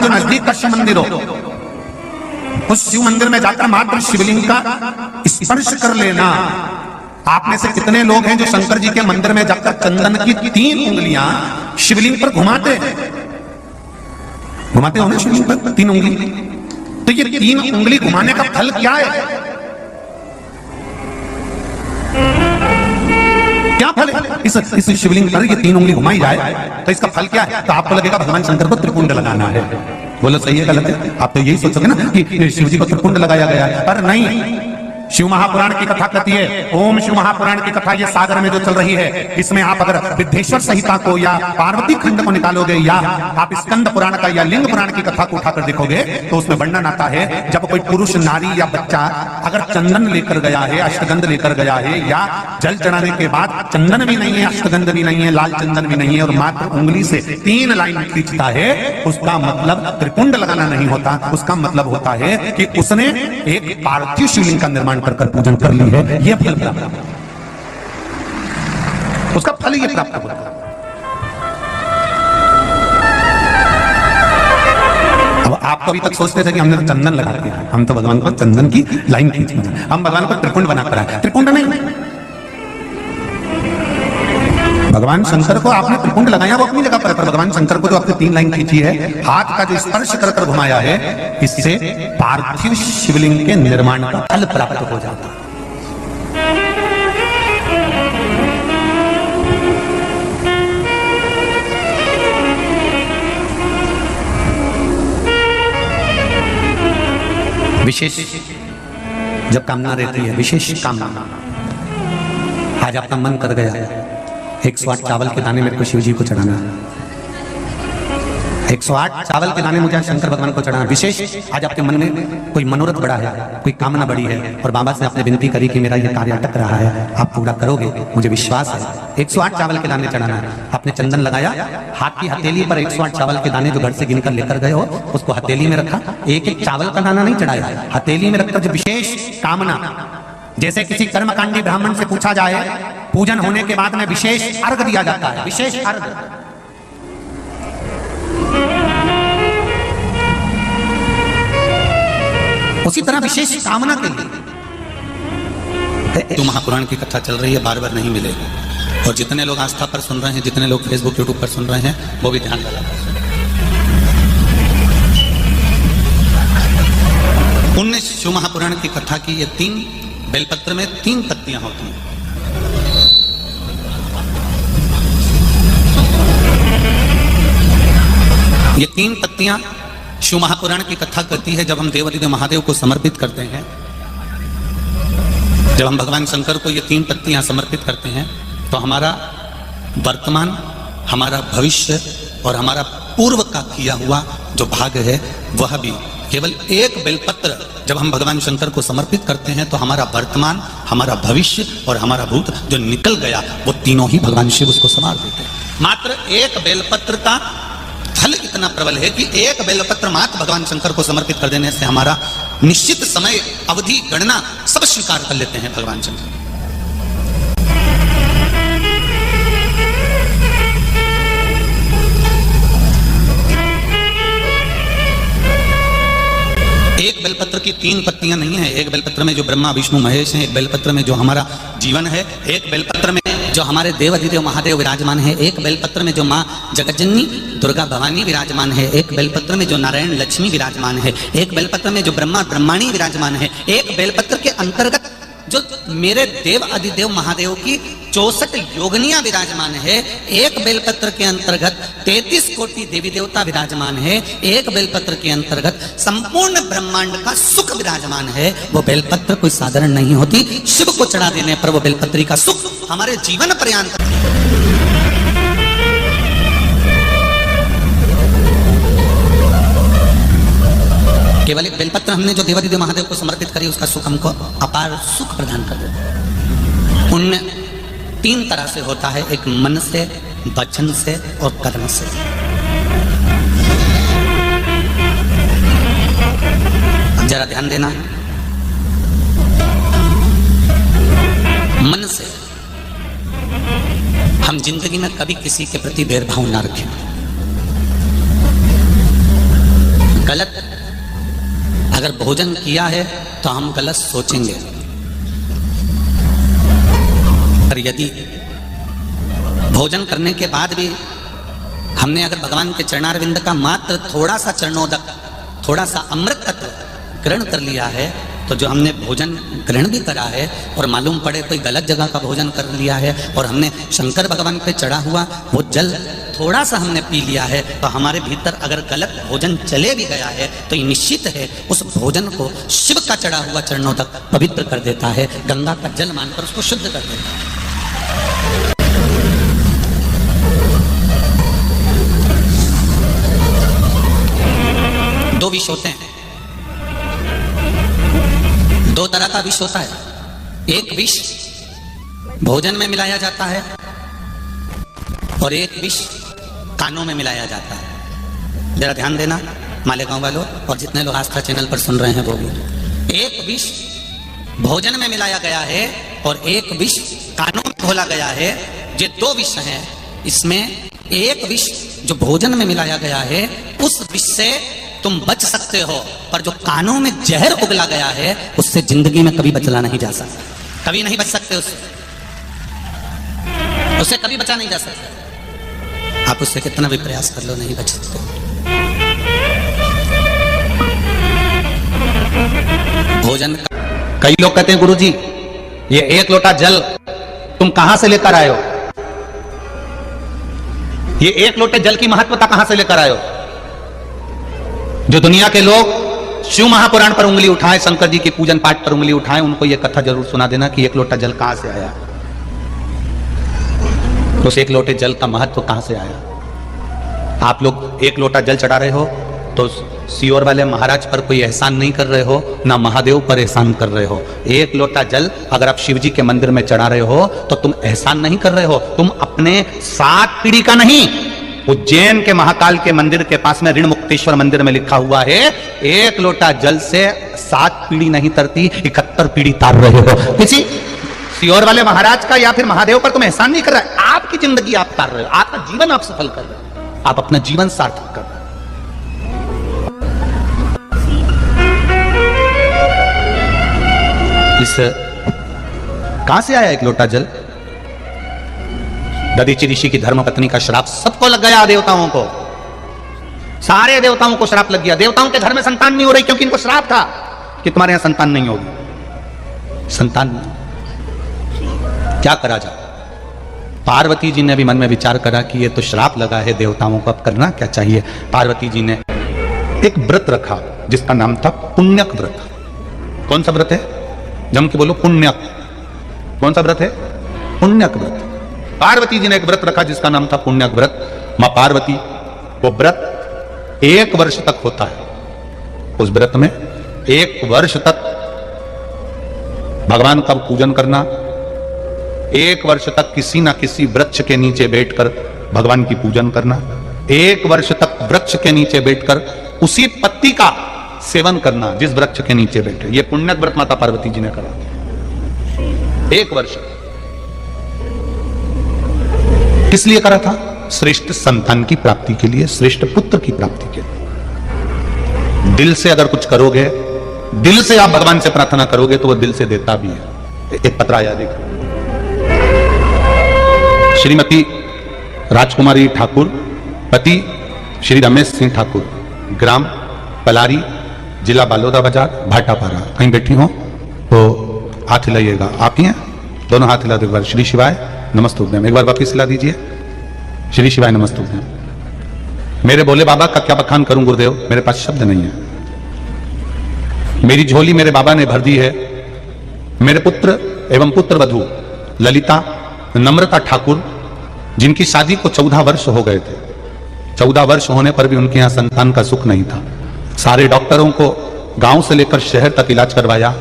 जो नजदीक का शिव मंदिर हो, उस शिव मंदिर में जाकर मात्र शिवलिंग का स्पर्श कर लेना। आप में से कितने लोग हैं जो शंकर जी के मंदिर में जाकर चंदन की 3 उंगलियां शिवलिंग पर घुमाते हो ना, शिवलिंग पर 3 उंगली? तो ये 3 उंगली घुमाने का फल क्या है? क्या फल है इस शिवलिंग पर ये 3 उंगली घुमाई जाए तो इसका फल क्या है? तो आपको लगेगा भगवान शंकर को त्रिपुंड लगाना है। बोलो सही है गलत है? आप तो यही सोचोगे ना कि शिव जी को त्रिपुंड लगाया गया है, पर नहीं। शिव महापुराण की कथा कहती है, ओम शिव महापुराण की कथा ये सागर में जो चल रही है, इसमें आप अगर विद्धेश्वर संहिता को या पार्वती खंड को निकालोगे या आप स्कंद पुराण का या लिंग पुराण की कथा को उठाकर देखोगे तो उसमें वर्णन आता है जब कोई पुरुष, नारी या बच्चा अगर चंदन लेकर गया है, अष्टगंध लेकर गया है, या जल चढ़ाने के बाद चंदन भी नहीं है, अष्टगंध भी नहीं है, लाल चंदन भी नहीं है, और मात्र उंगली से 3 लाइन खींचता है, उसका मतलब त्रिपुंड लगाना नहीं होता। उसका मतलब होता है कि उसने एक पार्थिव शिवलिंग का निर्माण कर पूजन कर ली है। यह फल प्राप्त, उसका फल ये प्राप्त होता है। अब आप कभी तक सोचते थे कि हमने तो चंदन लगा दिया, हम तो भगवान को चंदन की लाइन खींच दी, हम भगवान को त्रिपुंड बनाकर आए। त्रिपुंड नहीं, भगवान शंकर को आपने त्रिपुंड लगाया वो अपनी जगह पर, भगवान शंकर को जो आपने 3 लाइन खींची है, हाथ का जो स्पर्श कर घुमाया है, इससे पार्थिव शिवलिंग के निर्माण का फल प्राप्त हो जाता है। विशेष जब कामना रहती है, विशेष कामना, आज आपका मन कर गया 108 चावल के दाने मेरे को शिव जी को चढ़ाना है, 108 चावल के दाने मुझे शंकर भगवान को चढ़ाना। विशेष आज आपके मन में कोई मनोरथ बड़ा है, कोई कामना बड़ी है, और बाबा से आपने विनती करी कि मेरा ये कार्य अटक रहा है, आप पूरा करोगे, मुझे विश्वास है। 108 चावल के दाने चढ़ाना है। आपने चंदन लगाया, हाथ की हथेली पर 108 चावल के दाने जो घर से गिनकर लेकर गए हो, उसको हथेली में रखा। एक चावल का दाना नहीं चढ़ाया, हथेली में रखकर जो विशेष कामना, जैसे किसी कर्मकांडी ब्राह्मण से पूछा जाए, पूजन होने के बाद में विशेष अर्घ दिया जाता है, विशेष अर्घ। उसी तरह विशेष कामना के लिए तो महापुराण की कथा चल रही है, बार बार नहीं मिलेगी। और जितने लोग आस्था पर सुन रहे हैं, जितने लोग फेसबुक यूट्यूब पर सुन रहे हैं, वो भी ध्यान लगा। 19 शिव महापुराण की कथा की ये 3 बेलपत्र में 3 पत्तियां होती हैं। ये 3 पत्तियां शिव महापुराण की कथा करती है। जब हम देवाधिदेव महादेव को समर्पित करते हैं, जब हम भगवान शंकर को ये 3 पत्तियां समर्पित करते हैं, तो हमारा वर्तमान, हमारा भविष्य और हमारा पूर्व का किया हुआ जो भाग है, वह भी केवल एक बेलपत्र जब हम भगवान शंकर को समर्पित करते हैं, तो हमारा वर्तमान, हमारा भविष्य और हमारा भूत जो निकल गया, वो तीनों ही भगवान शिव उसको संवार देते हैं। मात्र एक बेलपत्र का फल इतना प्रबल है कि एक बेलपत्र मात्र भगवान शंकर को समर्पित कर देने से हमारा निश्चित समय, अवधि, गणना सब स्वीकार कर लेते हैं भगवान शंकर। एक बेलपत्र की 3 पत्तियां नहीं है। एक बेलपत्र में जो ब्रह्मा विष्णु महेश हैं, एक बेलपत्र में जो हमारा जीवन है, एक बेलपत्र में जो हमारे देवाधिदेव महादेव विराजमान है, एक बेलपत्र में जो माँ जगज्जननी दुर्गा भवानी विराजमान है, एक बेलपत्र में जो नारायण लक्ष्मी विराजमान है, एक बेलपत्र में जो ब्रह्मा ब्रह्माणी विराजमान है, एक बेलपत्र के अंतर्गत जो मेरे देव अधिदेव महादेव की 64 योगनियां विराजमान है, एक बेलपत्र के अंतर्गत 33 कोटि देवी देवता विराजमान है, एक बेलपत्र के अंतर्गत संपूर्ण ब्रह्मांड का सुख विराजमान है। वो बेलपत्र कोई साधारण नहीं होती। शिव को चढ़ा देने पर वो बेलपत्री का सुख हमारे जीवन पर्यंत। केवल एक बेलपत्र हमने जो देवाधिदेव महादेव को समर्पित करी, उसका सुख हमको अपार सुख प्रदान कर देता है। पुण्य 3 तरह से होता है, एक मन से, वचन से और कर्म से। जरा ध्यान देना, मन से हम जिंदगी में कभी किसी के प्रति भेदभाव ना रखें। अगर भोजन किया है तो हम गलत सोचेंगे, पर यदि भोजन करने के बाद भी हमने अगर भगवान के चरणारविंद का मात्र थोड़ा सा चरणोदक, थोड़ा सा अमृत तत्व ग्रहण कर लिया है, तो जो हमने भोजन ग्रहण भी करा है और मालूम पड़े कोई गलत जगह का भोजन कर लिया है और हमने शंकर भगवान पे चढ़ा हुआ वो जल थोड़ा सा हमने पी लिया है, तो हमारे भीतर अगर गलत भोजन चले भी गया है तो ये निश्चित है उस भोजन को शिव का चढ़ा हुआ चरणों तक पवित्र कर देता है, गंगा का जल मानकर उसको शुद्ध कर देता है। दो विष होते हैं, दो तरह का विष होता है। एक विष भोजन में मिलाया जाता है और एक विष कानों में मिलाया जाता है। जरा ध्यान देना मालेगांव वालों और जितने लोग आस्था चैनल पर सुन रहे हैं वो भी। एक विष भोजन में मिलाया गया है और एक विष कानों में घोला गया है। ये दो विष हैं। इसमें एक विष जो भोजन में मिलाया गया है उस विष से तुम बच सकते हो, पर जो कानों में जहर उगला गया है उससे जिंदगी में कभी बचला नहीं जा सकता, कभी नहीं बच सकते उससे कभी बचा नहीं जा सकता। आप उससे कितना भी प्रयास कर लो नहीं बच सकते। भोजन कई लोग कहते हैं गुरुजी ये एक लोटा जल तुम कहां से लेकर आए हो, ये एक लोटे जल की महत्वता कहां से लेकर आए हो। जो दुनिया के लोग शिव महापुराण पर उंगली उठाए, शंकर जी के पूजन पाठ पर उंगली उठाए, उनको यह कथा जरूर सुना देना कि एक लोटा जल कहां से आया, उस एक लोटे जल का महत्व कहां से आया। आप लोग एक लोटा जल चढ़ा रहे हो तो सियोर वाले महाराज पर कोई एहसान नहीं कर रहे हो, ना महादेव पर एहसान कर रहे हो। एक लोटा जल अगर आप शिव जी के मंदिर में चढ़ा रहे हो तो तुम एहसान नहीं कर रहे हो, तुम अपने 7 पीढ़ी का नहीं। उज्जैन के महाकाल के मंदिर के पास में ऋण मुक्तेश्वर मंदिर में लिखा हुआ है एक लोटा जल से 7 पीढ़ी नहीं तरती, 71 पीढ़ी तार रहे हो। किसी सियोर वाले महाराज का या फिर महादेव पर तुम एहसान नहीं कर रहे, आपकी जिंदगी आप तार रहे हो, आपका जीवन आप सफल कर रहे हो, आप अपना जीवन सार्थक कर रहे हो। इस कहां से आया एक लोटा जल। दधीचि ऋषि की धर्मपत्नी का श्राप सबको लग गया, देवताओं को, सारे देवताओं को श्राप लग गया। देवताओं के घर में संतान नहीं हो रही क्योंकि इनको श्राप था कि तुम्हारे यहां संतान नहीं होगी। संतान क्या करा जाए। पार्वती जी ने भी मन में विचार करा कि ये तो श्राप लगा है देवताओं को, अब करना क्या चाहिए। पार्वती जी ने एक व्रत रखा जिसका नाम था पुण्यक व्रत। कौन सा व्रत है, जम के बोलो पुण्यक। कौन सा व्रत है, पुण्यक व्रत। पार्वती जी ने एक व्रत रखा जिसका नाम था पुण्यक व्रत। मां पार्वती वो व्रत 1 वर्ष तक होता है। उस व्रत में 1 वर्ष तक भगवान का पूजन करना, 1 वर्ष तक किसी ना किसी वृक्ष के नीचे बैठकर भगवान की पूजन करना, 1 वर्ष तक वृक्ष के नीचे बैठकर उसी पत्ती का सेवन करना जिस वृक्ष के नीचे बैठे। ये पुण्यक व्रत माता पार्वती जी ने करा 1 वर्ष। किस लिए करा था, श्रेष्ठ संतान की प्राप्ति के लिए, श्रेष्ठ पुत्र की प्राप्ति के लिए। दिल से अगर कुछ करोगे, दिल से आप भगवान से प्रार्थना करोगे तो वो दिल से देता भी है। एक पत्र आया देखो, श्रीमती राजकुमारी ठाकुर, पति श्री रमेश सिंह ठाकुर, ग्राम पलारी, जिला बालोदा बाजार, भाटापारा। कहीं बैठी हो तो हाथ हिलाइएगा। आप ही हैं, दोनों हाथ हिला दो। एक बार श्री शिवाय नमस्तुभ्यम, एक बार वापिस हिला दीजिए। श्री शिवाय नमस्तुभ्यम। मेरे भोले बाबा का क्या बखान करूं गुरुदेव, मेरे पास शब्द नहीं है। मेरी झोली मेरे बाबा ने भर दी है। मेरे पुत्र एवं पुत्र वधू ललिता नम्रता ठाकुर, जिनकी शादी को 14 वर्ष हो गए थे, 14 वर्ष होने पर भी उनके यहां संतान का सुख नहीं था। सारे डॉक्टरों को गांव से लेकर शहर तक इलाज करवाया,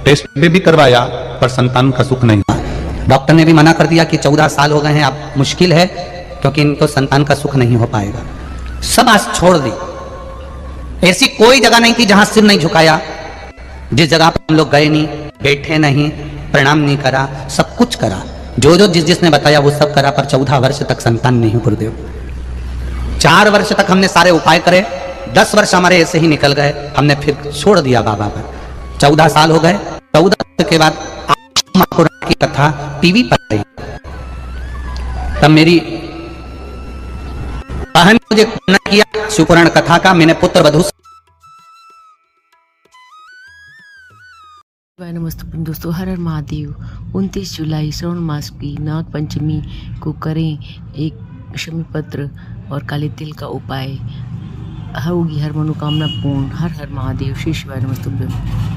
टेस्ट भी करवाया, पर संतान का सुख नहीं था। डॉक्टर ने भी मना कर दिया कि 14 साल हो गए हैं, अब मुश्किल है क्योंकि इनको संतान का सुख नहीं हो पाएगा। सब आस छोड़ दी। ऐसी कोई जगह नहीं थी जहां सिर नहीं झुकाया, जिस जगह पर हम लोग गए नहीं, बैठे नहीं, प्रणाम नहीं करा, सब कुछ करा। जो जो जिसने बताया वो सब करा, पर 14 वर्ष तक संतान नहीं गुरुदेव। 4 वर्ष तक हमने सारे उपाय करे, 10 वर्ष हमारे ऐसे ही निकल गए, हमने फिर छोड़ दिया बाबा पर। 14 साल हो गए, 14 के बाद महापुराण की कथा टीवी पर आई। तब मेरी बहन मुझे खंडन किया शिवपुराण कथा का। मैंने पुत्र वधू नमस्ते दोस्तों, हर हर महादेव। 29 जुलाई श्रावण मास की नाग पंचमी को करें एक शमी पत्र और काले तिल का उपाय, होगी हर मनोकामना पूर्ण। हर हर महादेव। श्री शिवाय नमस्तुभ्यं।